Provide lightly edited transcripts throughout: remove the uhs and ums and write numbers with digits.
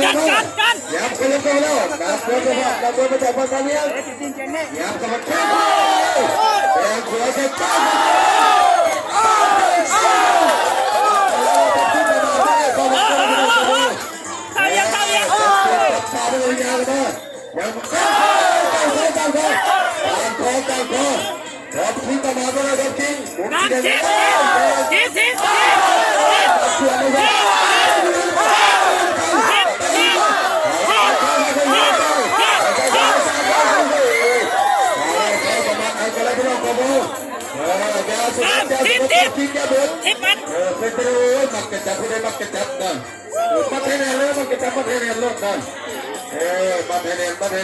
ยามคนละคนแล้วนับตัวจะนับตัวมาจากบ้านตาเลี้ยงยามกำลังแข่งแข่งหัวเส้นจ้าเป็นมักกระจับผู้ใดมักกระจับนั่นมาเทนเลยมักกระจับมาเทนลดนั่นมาเท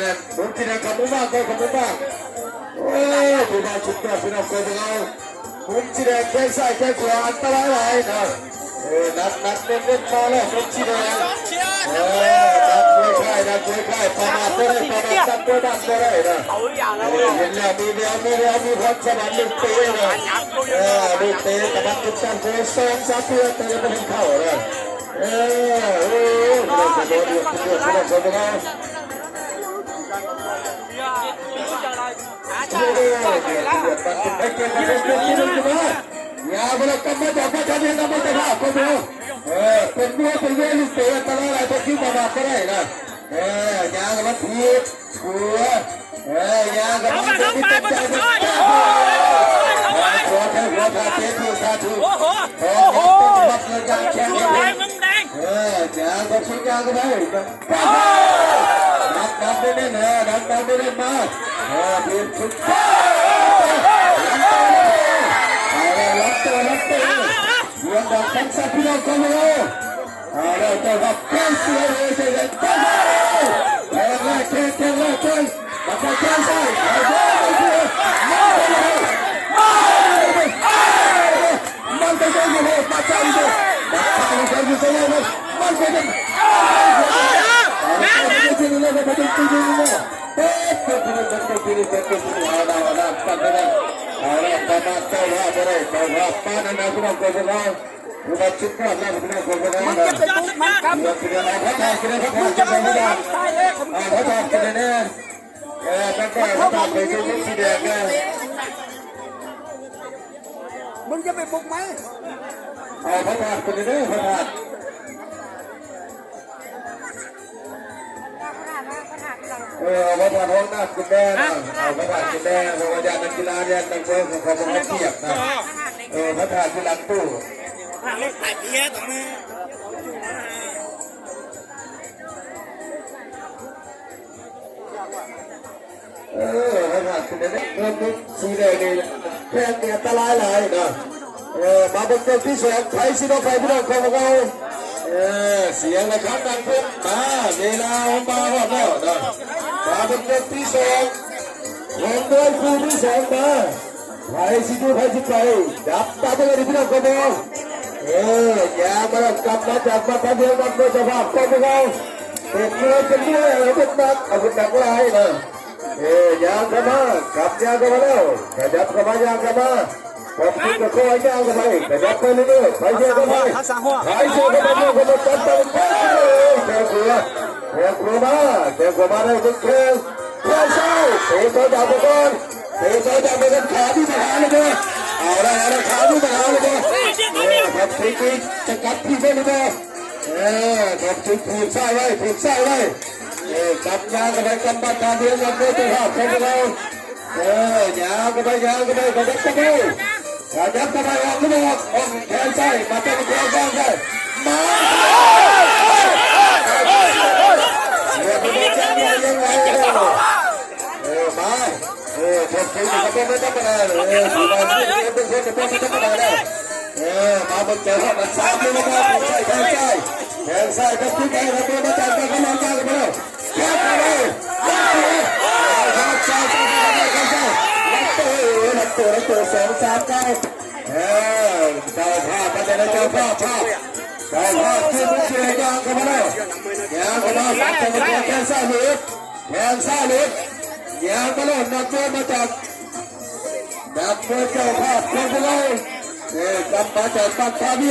นผมที่นั่นขมุบ้างก็ขมุบ้างผู้บ่าวชุดก็พี่น้องคนเราผมที่นั่นแค่ใส่แค่ขวาอันตรายหลายนะนัดเน้นมาแล้วผมที่นั่นนัดมวยไข่ประมาทได้จับตัวดันได้นะเห็นแล้วมีพรสวรรค์ลูกเตะนะลูกเตะกระดับจุดสั้นโค้งซ้อนซับเพื่อเตะไม่ถึงเข้าเลยเราจะโดนเดือดคนเราอย่าไปแล้วกันมาจากพระจันทร์นะไม่จะฆ่าคนเดียวเป็นลูกเตะตลอดอะไรพวกที่มาบ้าก็ได้นะยากับมันผิดหัวยากับมันผิดใจมันหัวพาเตะถูกพาถูกบัดเลยยังแข็งยากับชิ้นยาก็ได้นับได้เน่นับได้เน่มาผิดสุดรับตัวเรื่องดอกทั้งสัตว์พี่น้องคนเดียวเราจะรับแค่เสียเลยจะยังต้องแข่งมาใช่มันไปจะอยู่เลยมาใจดูมันไปจะเราชุดก่อนแล้วพี่น้องคนกันนะมันจะไปบุกมันครับมันจะไปบุกมันตายเลยเขาทำกันแน่ตั้งแต่เขาทำไปจนถึงสีแดงเนี่ยมึงจะไปบุกไหมเขาทำกันแน่เขาทำวัฒนห้องน้ำกินแดงวัฒนกินแดงวัฒนนักกีฬาเนี่ยตั้งใจของเขาต้องเทียบนะวัฒนที่หลังตู้รถไถเพี้ยตรงนี้ขนาดคุณเนี่ยเงินสีแดงนี่แค่เนี่ยอันตรายเลยนะมาบนเกมที่สองไทยซีโนไฟพี่น้องของเราเสียงนะครับดังขึ้นมาเวลามาหมดแล้วนะมาบนเกมที่สองลงโดยคู่ที่สองมาไทยซีโนไฟที่ไปดับตาไปเลยพี่น้องของเราอย่ามาลับกลับมาจากมาทำเรื่องกันโดยเฉพาะคนของเราเป็นเงินเป็นเรื่องเอาเป็นนักเอาเป็นนักไล่นะยางเข้ามากลับยางเข้ามาแล้วขยับเข้ามายางเข้ามาผมคิดจะคอยยางเข้าไปขยับไปเรื่อยๆไปเชื่อเข้าไปไปเชื่อเข้าไปเรื่อยๆเข้ามาจับตัวแข่งขัวมาได้ทุกแข่งเพื่อเช้าเตะตัวจับไปก่อนเตะตัวจับไปกันขาที่มาหาเลยด้วยเอาละขาที่มาหาเลยด้วยครับทีจะกัดพี่ได้เลยครับทีใส่ไว้จับยางกันไปกันบ้านการเรียนกันด้วยตัวห้าคนเรายางกันไปขยับกันไปออกแขนใส่มาเป็นแขนซ้ายได้มาเดี๋ยวมันจะยังไงมาคนที่อยู่กับไม่ธรรมดาเลยสุดาเป็นคนที่ไม่ธรรมดาเลยมาบนเจ้ามันซ้ายมือนะครับแขนซ้ายกับพี่แกเราเป็นอาจารย์กันกำลังกันไปแล้วแขนไปเลยรับตัว2-3 9เจ้าภาพมันจะได้เจ้าภาพที่มุกเสียยางกันมาแล้วยางกันมาสับตัวแขนซ้ายหลุดยางกันแล้วนับตัวมาจากเจ้าภาพคนเรากลับมาจากปัตตานี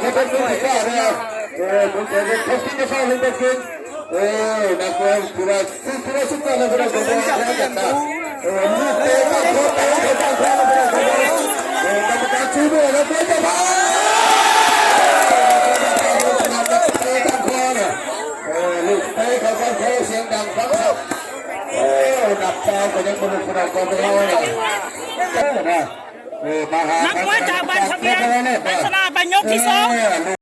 เขาเป็นมือที่ก้าวเลยผมจะเป็นคนที่จะเข้าลงไปกินนักบอลคือว่าคือว่าสุดยอดเลยพี่น้องผมว่าแล้วกันนะลูกเตะก็โคตรเขาตั้งแพ้แล้วพี่น้องผมว่ากรรมการชี้ด้วยแล้วเป็นจะมาตั้งคอเนี่ยลูกเตะเขาก็โคเสียงดังฟังชัดดับเจ้าก็ยังเป็นผู้นำกองทัพนะมาหา นักมวยจากบ้านทะเบียนเป็นชนะไปยกที่สอง